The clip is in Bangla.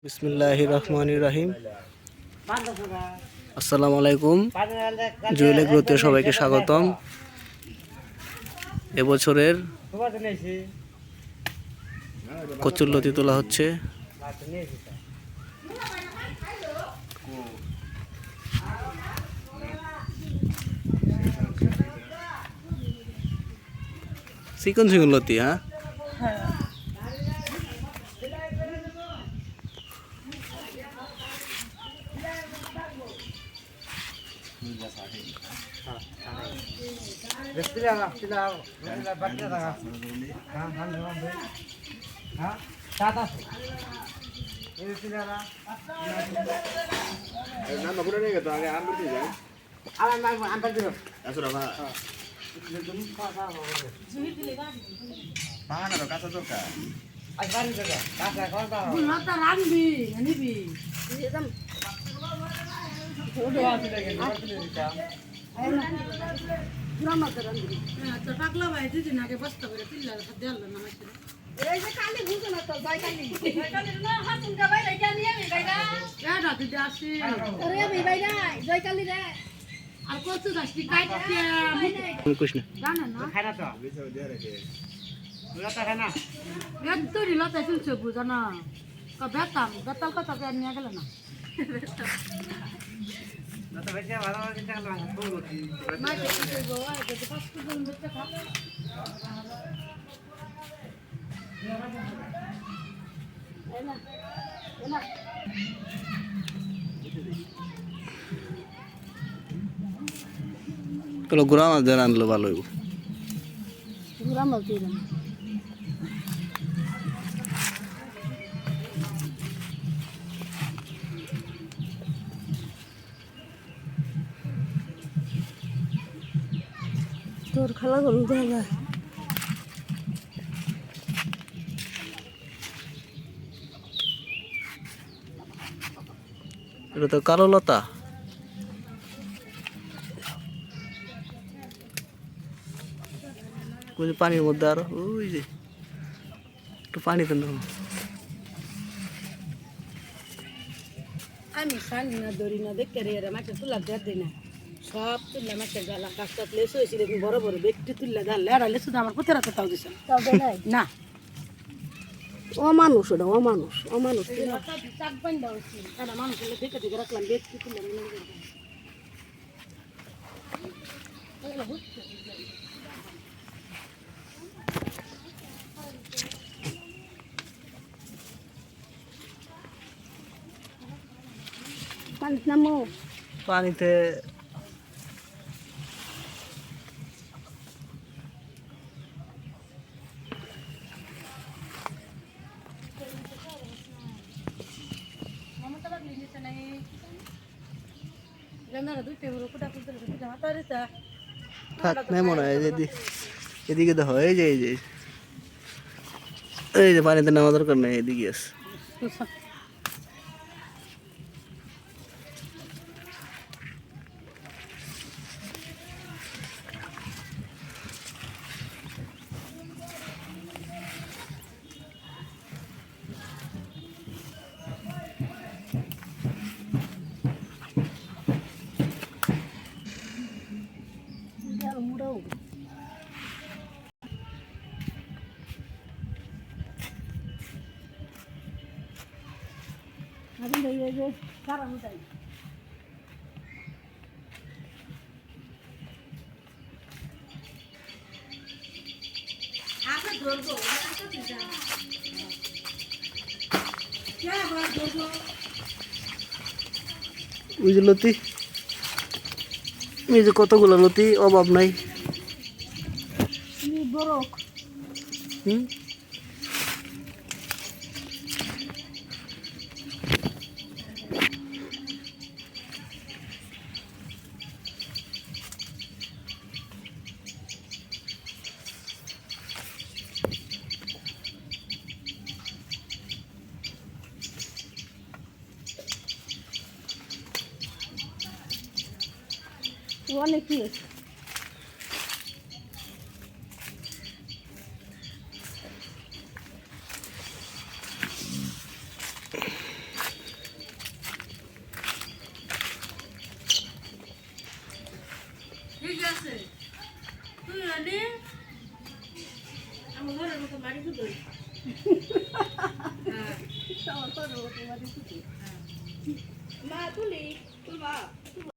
বিসমিল্লাহির রহমানির রহিম। আসসালামু আলাইকুম। জুয়েল এগ্রোতে সবাইকে স্বাগতম। এবছরের কচুরলতি তোলা হচ্ছে। চিকন চিকন লতি, হ্যাঁ পাগলা ভাই দিদি নাকি বস্তা করে পিল্লার দেওয়াল না মাইছে এই যে কালি বুঝো না তো জয়কালি না হাসুন কা ভাই রেখা নিয়ে আমি ভাইরা এটা দিদি আসি আরে আমি ভাইরা জয়কালি রে আর কত দাসটি কাটতে কুছ না জানা না খানা তো লতা খানা একদম লতা চলছে বুঝা না কা বেতাম বেতাল কথা কে নিয়ে গেল না লতা ভাইয়া ভালো ভালো চিন্তা করলাম খুব না দেখতে গো আর যে পাঁচ জন বেচতে খা এনা এনা তোলো গুড়া মাছ দেন আনলো ভালো হইব। গুড়া মাছ দিলাম তোর খেলা করু দেখা এটা তো কালো লতা। ওই যে পানির মধ্যে আরো ওই যে একটু পানিতে নাও। আমি সানি না দড়ি না দেখতে রে রে মাকে তুলা দেয় দিই না সব তুললে মাকে গালা কাজটা লেস হয়েছিল বড় বড় ব্যক্তি তুললে গা লেড়া লেসু আমার কোথায় রাতে তাও দিছে না অমানুষ ওটা অমানুষ অমানুষ চাক বান্ধা হয়েছিল এটা মানুষ দেখে দেখে রাখলাম ব্যক্তি তুললে পানিত নামো পানিতে থাক নাই মনে হয়। এদিকে দেখো এই যে এই যে পানিতে নামা দরকার নেই, এদিকে আছে। আমি এই যে কারণ তাই আপনি ধরবো ওই যে লতি, এই যে কতগুলো লতি, অভাব নাই। বরক হুম অনেক কি ঠিক আছে তুই আনি আমার ঘরের মতো বাড়ি শুধু আমার তো রোজ তোমার দিতে মা তুলি তুলবা